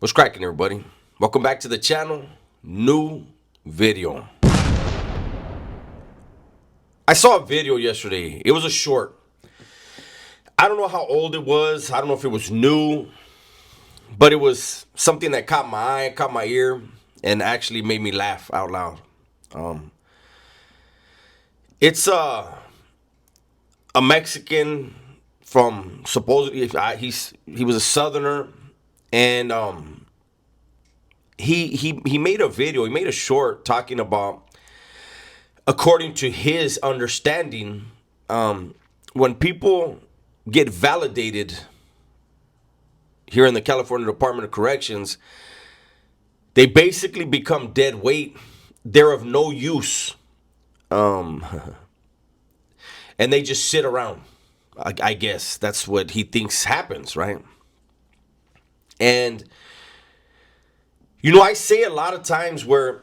What's cracking, everybody? Welcome back to the channel. New video. I saw a video yesterday. It was a short. I don't know how old it was. I don't know if it was new, but it was something that caught my eye, caught my ear, and actually made me laugh out loud. Um, it's a Mexican from supposedly he was a Southerner, and he made a video. He made a short talking about, according to his understanding, when people get validated here in the California Department of Corrections, they basically become dead weight. They're of no use. Um, and they just sit around. I guess that's what he thinks happens, right? And, I say a lot of times where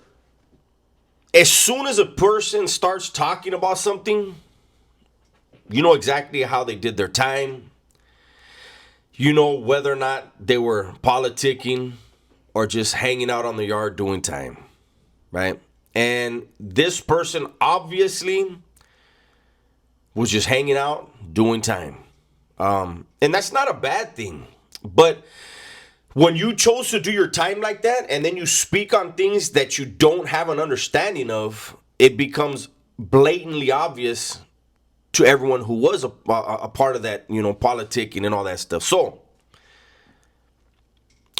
as soon as a person starts talking about something, you know exactly how they did their time. You know whether or not they were politicking or just hanging out on the yard doing time, right? And this person obviously was just hanging out doing time. And that's not a bad thing. But when you chose to do your time like that and then you speak on things that you don't have an understanding of, it becomes blatantly obvious to everyone who was a part of that, politicking and all that stuff. So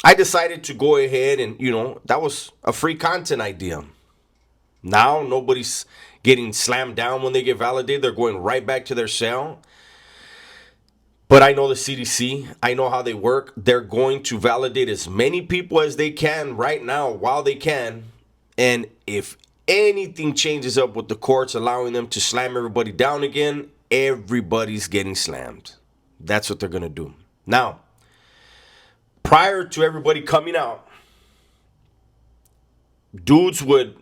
I decided to go ahead and, that was a free content idea. Now nobody's getting slammed down when they get validated. They're going right back to their cell. But I know the CDC. I know how they work. They're going to validate as many people as they can right now while they can. And if anything changes up with the courts allowing them to slam everybody down again, everybody's getting slammed. That's what they're going to do. Now, prior to everybody coming out, dudes would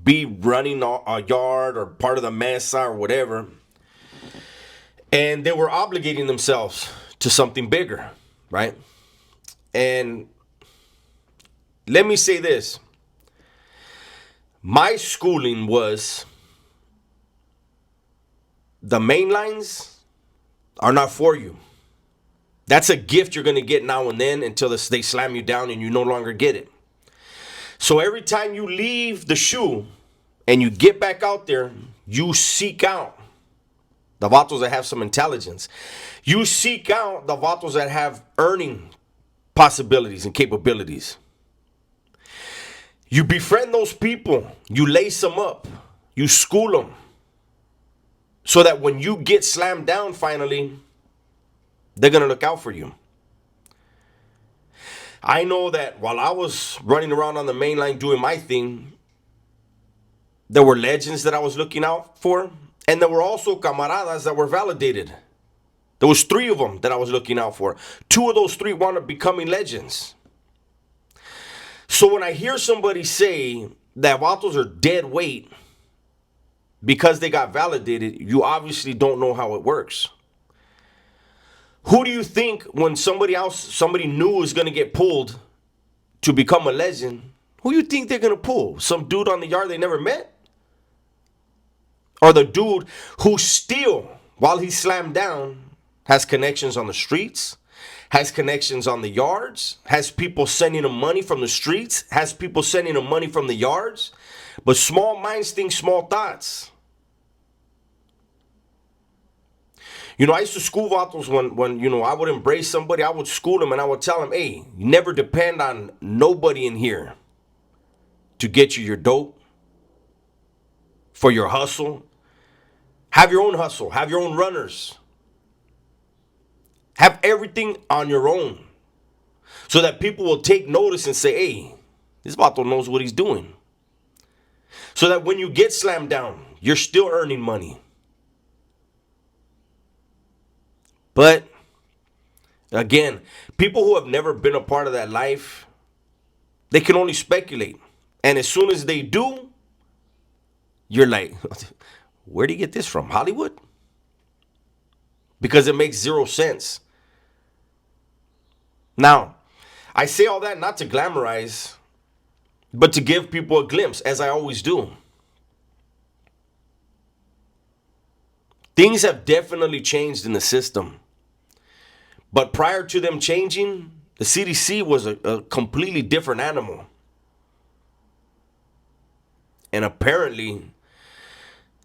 be running a yard or part of the mesa or whatever, and they were obligating themselves to something bigger, right? And let me say this. My schooling was, the main lines are not for you. That's a gift you're going to get now and then until they slam you down and you no longer get it. So every time you leave the shoe and you get back out there, you seek out the vatos that have some intelligence. You seek out the vatos that have earning possibilities and capabilities. You befriend those people. You lace them up. You school them. So that when you get slammed down finally, they're going to look out for you. I know that while I was running around on the main line doing my thing, there were legends that I was looking out for. And there were also camaradas that were validated. There was 3 of them that I was looking out for. 2 of those 3 wound up becoming legends. So when I hear somebody say that vatos are dead weight because they got validated, you obviously don't know how it works. Who do you think when somebody new is going to get pulled to become a legend, who do you think they're going to pull? Some dude on the yard they never met? Or the dude who still, while he's slammed down, has connections on the streets, has connections on the yards, has people sending him money from the streets, has people sending him money from the yards. But small minds think small thoughts. I used to school vatos when I would embrace somebody, I would school them and I would tell them, hey, you never depend on nobody in here to get you your dope, for your hustle. Have your own hustle. Have your own runners. Have everything on your own. So that people will take notice and say, hey, this vato knows what he's doing. So that when you get slammed down, you're still earning money. But again, people who have never been a part of that life, they can only speculate. And as soon as they do, you're like, where do you get this from? Hollywood? Because it makes 0 sense. Now, I say all that not to glamorize, but to give people a glimpse, as I always do. Things have definitely changed in the system. But prior to them changing, the CDC was a completely different animal. And apparently,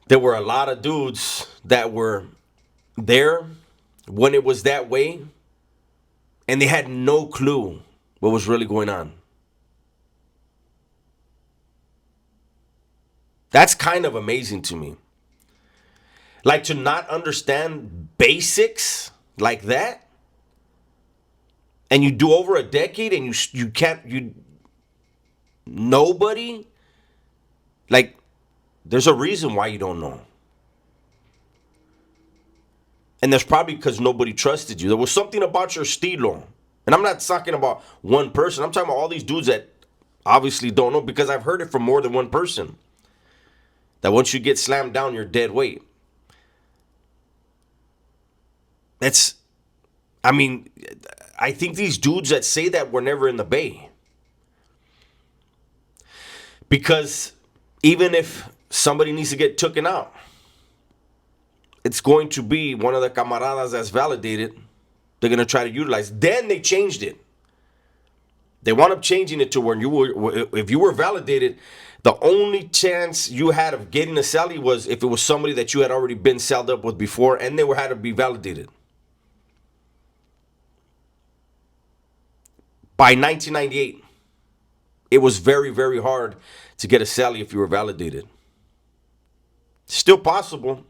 there were a lot of dudes that were there when it was that way, and they had no clue what was really going on. That's kind of amazing to me. Like, to not understand basics like that, and you do over a decade, and you can't, you nobody, like, there's a reason why you don't know. And that's probably because nobody trusted you. There was something about your estilo. And I'm not talking about one person. I'm talking about all these dudes that obviously don't know, because I've heard it from more than one person. That once you get slammed down, you're dead weight. That's, I mean, I think these dudes that say that were never in the Bay. Because even if somebody needs to get taken out, it's going to be one of the camaradas that's validated. They're going to try to utilize. Then they changed it. They wound up changing it to where if you were validated, the only chance you had of getting a cellie was if it was somebody that you had already been celled up with before, and they had to be validated. By 1998, it was very, very hard to get a cellie if you were validated. Still possible.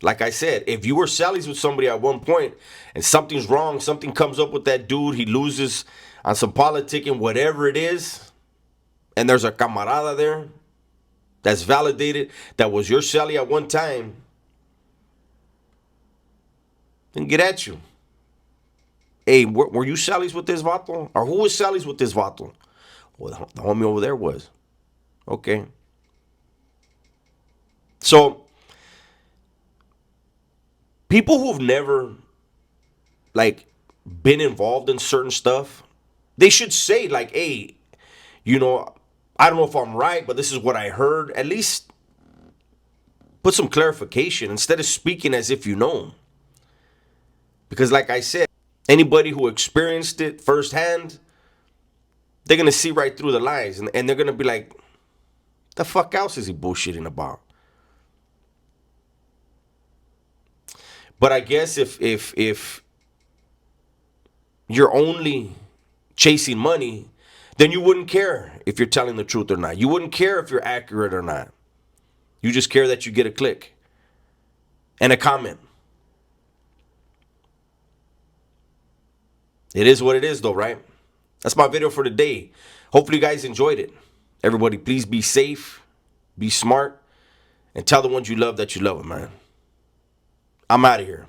Like I said, if you were cellies with somebody at one point and something's wrong, something comes up with that dude, he loses on some politicking, whatever it is, and there's a camarada there that's validated, that was your cellie at one time, then get at you. Hey, were you cellies with this vato? Or who was cellies with this vato? Well, the homie over there was. Okay. So, people who've never, like, been involved in certain stuff, they should say, like, hey, you know, I don't know if I'm right, but this is what I heard. At least put some clarification instead of speaking as if you know. Because like I said, anybody who experienced it firsthand, they're going to see right through the lies. And they're going to be like, the fuck else is he bullshitting about? But I guess if you're only chasing money, then you wouldn't care if you're telling the truth or not. You wouldn't care if you're accurate or not. You just care that you get a click and a comment. It is what it is, though, right? That's my video for today. Hopefully you guys enjoyed it. Everybody, please be safe, be smart, and tell the ones you love that you love them, man. I'm out of here.